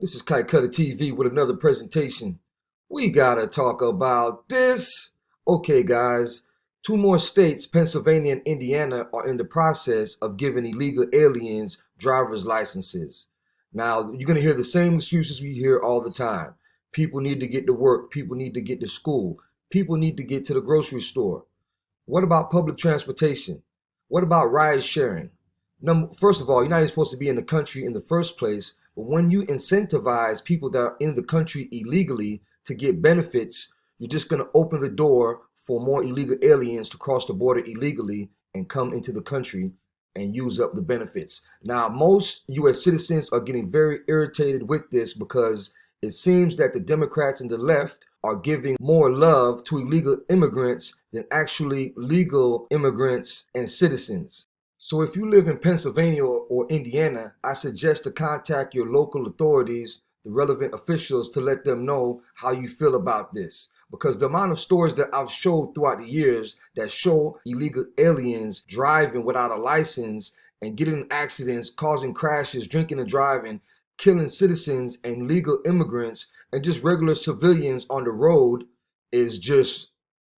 This is Kite Cutter TV with another presentation. We gotta talk about this. Okay, guys, two more states, Pennsylvania and Indiana, are in the process of giving illegal aliens driver's licenses. Now, you're gonna hear the same excuses we hear all the time. People need to get to work, people need to get to school, people need to get to the grocery store. What about public transportation? What about ride sharing? First of all, you're not even supposed to be in the country in the first place, but when you incentivize people that are in the country illegally to get benefits, you're just going to open the door for more illegal aliens to cross the border illegally and come into the country and use up the benefits. Now, most U.S. citizens are getting very irritated with this because it seems that the Democrats and the left are giving more love to illegal immigrants than actually legal immigrants and citizens. So if you live in Pennsylvania or Indiana, I suggest to contact your local authorities, the relevant officials, to let them know how you feel about this. Because the amount of stories that I've showed throughout the years that show illegal aliens driving without a license and getting in accidents, causing crashes, drinking and driving, killing citizens and legal immigrants and just regular civilians on the road is just,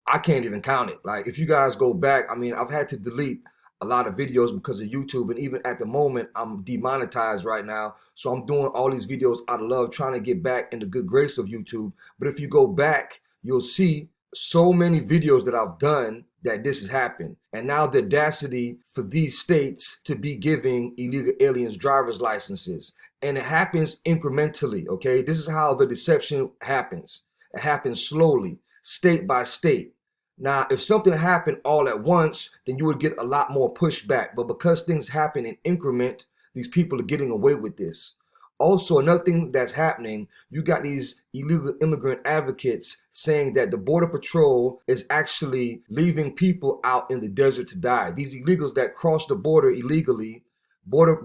I can't even count it. Like, if you guys go back, I mean, I've had to delete a lot of videos because of YouTube, and even at the moment I'm demonetized right now, so I'm doing all these videos out of love, trying to get back in the good grace of YouTube. But if you go back, you'll see so many videos that I've done that this has happened. And now the audacity for these states to be giving illegal aliens driver's licenses, and it happens incrementally. Okay, this is how the deception happens. It happens slowly, state by state. Now, if something happened all at once, then you would get a lot more pushback. But because things happen in increment, these people are getting away with this. Also, another thing that's happening, you got these illegal immigrant advocates saying that the Border Patrol is actually leaving people out in the desert to die. These illegals that cross the border illegally,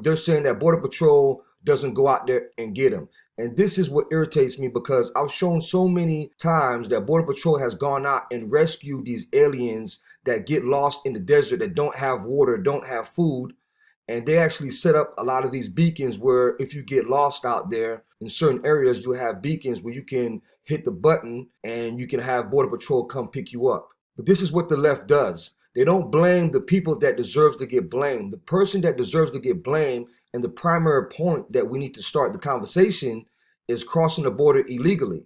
they're saying that Border Patrol doesn't go out there and get them. And this is what irritates me, because I've shown so many times that Border Patrol has gone out and rescued these aliens that get lost in the desert, that don't have water, don't have food. And they actually set up a lot of these beacons where if you get lost out there in certain areas, you'll have beacons where you can hit the button and you can have Border Patrol come pick you up. But this is what the left does. They don't blame the people that deserves to get blamed. The person that deserves to get blamed, and the primary point that we need to start the conversation, is crossing the border illegally.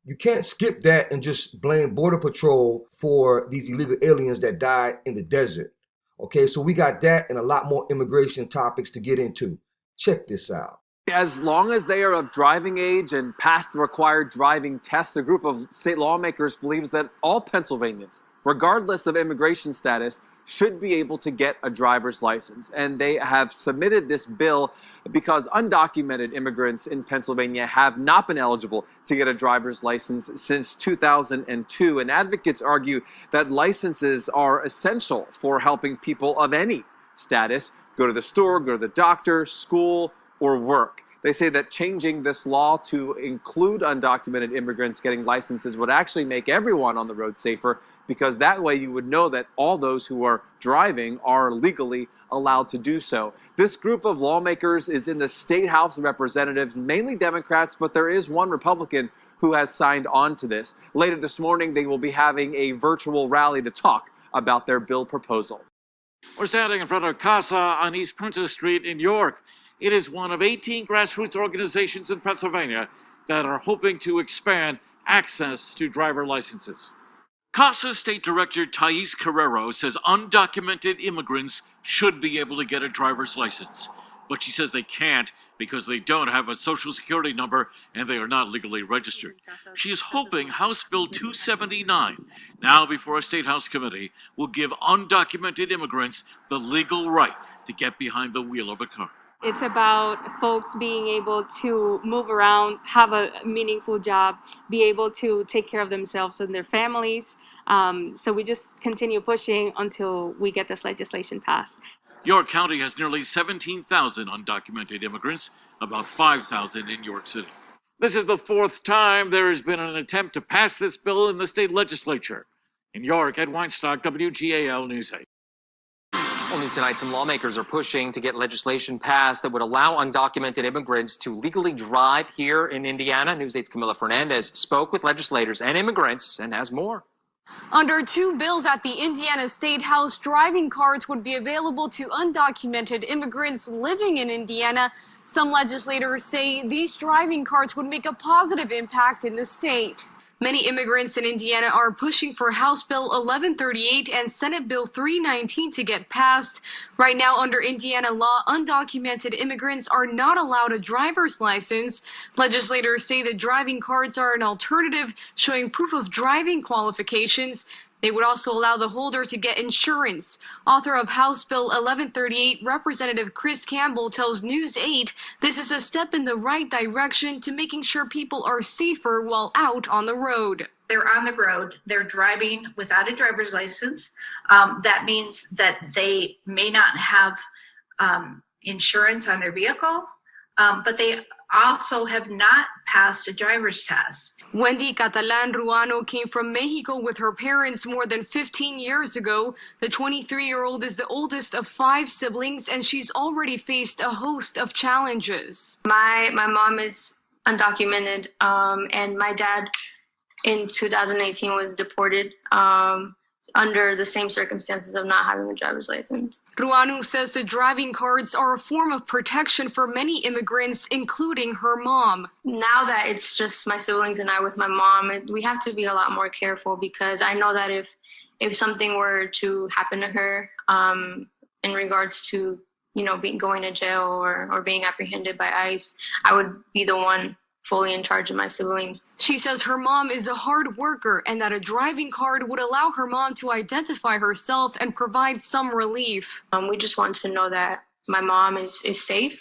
You can't skip that and just blame Border Patrol for these illegal aliens that died in the desert. Okay, so we got that and a lot more immigration topics to get into. Check this out. As long as they are of driving age and pass the required driving tests, a group of state lawmakers believes that all Pennsylvanians, regardless of immigration status, should be able to get a driver's license. And they have submitted this bill because undocumented immigrants in Pennsylvania have not been eligible to get a driver's license since 2002. And advocates argue that licenses are essential for helping people of any status go to the store, go to the doctor, school, or work. They say that changing this law to include undocumented immigrants getting licenses would actually make everyone on the road safer, because that way you would know that all those who are driving are legally allowed to do so. This group of lawmakers is in the State House of Representatives, mainly Democrats, but there is one Republican who has signed on to this. Later this morning, they will be having a virtual rally to talk about their bill proposal. We're standing in front of Casa on East Princess Street in York. It is one of 18 grassroots organizations in Pennsylvania that are hoping to expand access to driver licenses. CASA State Director Thais Carrero says undocumented immigrants should be able to get a driver's license. But she says they can't because they don't have a social security number and they are not legally registered. She is hoping House Bill 279, now before a State House committee, will give undocumented immigrants the legal right to get behind the wheel of a car. It's about folks being able to move around, have a meaningful job, be able to take care of themselves and their families. So we just continue pushing until we get this legislation passed. York County has nearly 17,000 undocumented immigrants, about 5,000 in York City. This is the fourth time there has been an attempt to pass this bill in the state legislature. In York, Ed Weinstock, WGAL News 8. Well, new tonight, some lawmakers are pushing to get legislation passed that would allow undocumented immigrants to legally drive here in Indiana. News 8's Camila Fernandez spoke with legislators and immigrants and has more. Under two bills at the Indiana State House, driving cards would be available to undocumented immigrants living in Indiana. Some legislators say these driving cards would make a positive impact in the state. Many immigrants in Indiana are pushing for House Bill 1138 and Senate Bill 319 to get passed. Right now, under Indiana law, undocumented immigrants are not allowed a driver's license. Legislators say that driving cards are an alternative, showing proof of driving qualifications. They would also allow the holder to get insurance. Author of House Bill 1138, Representative Chris Campbell, tells News 8 this is a step in the right direction to making sure people are safer while out on the road. They're on the road, they're driving without a driver's license. That means that they may not have insurance on their vehicle, but they also have not passed a driver's test. Wendy Catalan Ruano came from Mexico with her parents more than 15 years ago. The 23-year-old is the oldest of 5 siblings, and she's already faced a host of challenges. My mom is undocumented, and my dad in 2018 was deported under the same circumstances of not having a driver's license. Ruanu says the driving cards are a form of protection for many immigrants, including her mom. Now that it's just my siblings and I with my mom, we have to be a lot more careful, because I know that if something were to happen to her in regards to, going to jail or being apprehended by ICE, I would be the one fully in charge of my siblings. She says her mom is a hard worker and that a driving card would allow her mom to identify herself and provide some relief. We just want to know that my mom is safe.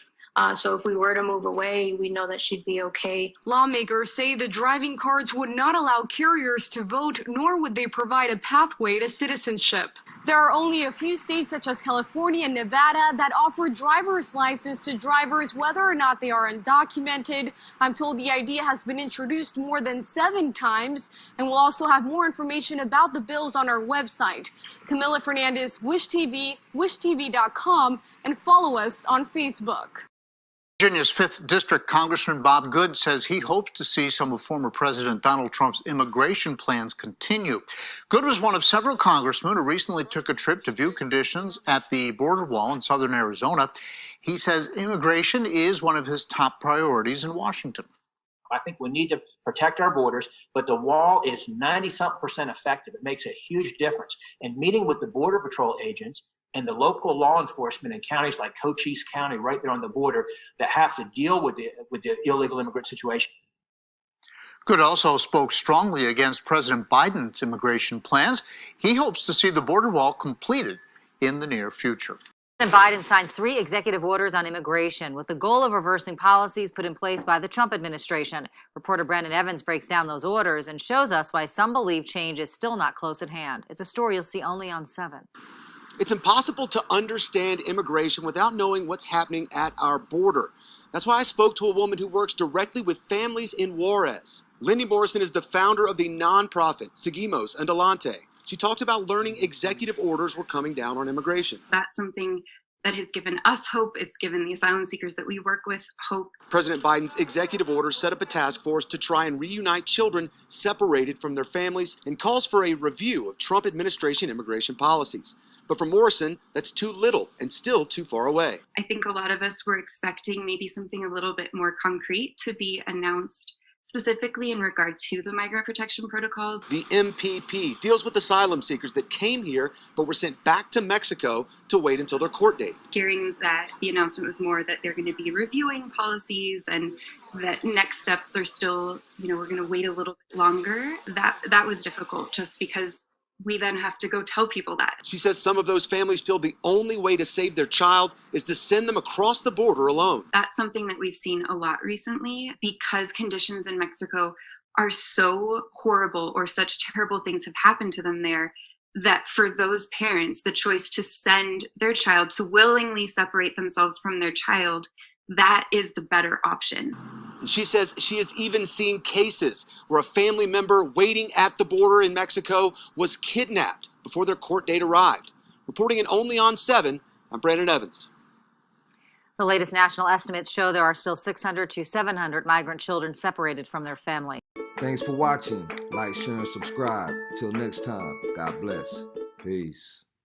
So if we were to move away, we know that she'd be okay. Lawmakers say the driving cards would not allow carriers to vote, nor would they provide a pathway to citizenship. There are only a few states such as California and Nevada that offer driver's license to drivers whether or not they are undocumented. I'm told the idea has been introduced more than 7 times, and we'll also have more information about the bills on our website. Camila Fernandez, Wish TV, wishtv.com, and follow us on Facebook. Virginia's 5th District Congressman Bob Good says he hopes to see some of former President Donald Trump's immigration plans continue. Good was one of several congressmen who recently took a trip to view conditions at the border wall in southern Arizona. He says immigration is one of his top priorities in Washington. I think we need to protect our borders, but the wall is 90-something% effective. It makes a huge difference. And meeting with the Border Patrol agents and the local law enforcement in counties like Cochise County, right there on the border, that have to deal with the illegal immigrant situation. Good also spoke strongly against President Biden's immigration plans. He hopes to see the border wall completed in the near future. President Biden signs 3 executive orders on immigration with the goal of reversing policies put in place by the Trump administration. Reporter Brandon Evans breaks down those orders and shows us why some believe change is still not close at hand. It's a story you'll see only on 7. It's impossible to understand immigration without knowing what's happening at our border. That's why I spoke to a woman who works directly with families in Juarez. Lindy Morrison is the founder of the nonprofit Seguimos Adelante. She talked about learning executive orders were coming down on immigration. That's something that has given us hope. It's given the asylum seekers that we work with hope. President Biden's executive order set up a task force to try and reunite children separated from their families and calls for a review of Trump administration immigration policies. But for Morrison, that's too little and still too far away. I think a lot of us were expecting maybe something a little bit more concrete to be announced, specifically in regard to the migrant protection protocols. The MPP deals with asylum seekers that came here but were sent back to Mexico to wait until their court date. Hearing that the announcement was more that they're going to be reviewing policies and that next steps are still, we're going to wait a little bit longer, that was difficult just because we then have to go tell people that. She says some of those families feel the only way to save their child is to send them across the border alone. That's something that we've seen a lot recently because conditions in Mexico are so horrible or such terrible things have happened to them there that for those parents, the choice to send their child, to willingly separate themselves from their child, that is the better option. She says she has even seen cases where a family member waiting at the border in Mexico was kidnapped before their court date arrived. Reporting in Only on 7, I'm Brandon Evans. The latest national estimates show there are still 600 to 700 migrant children separated from their family. Thanks for watching. Like, share, and subscribe. Till next time, God bless. Peace.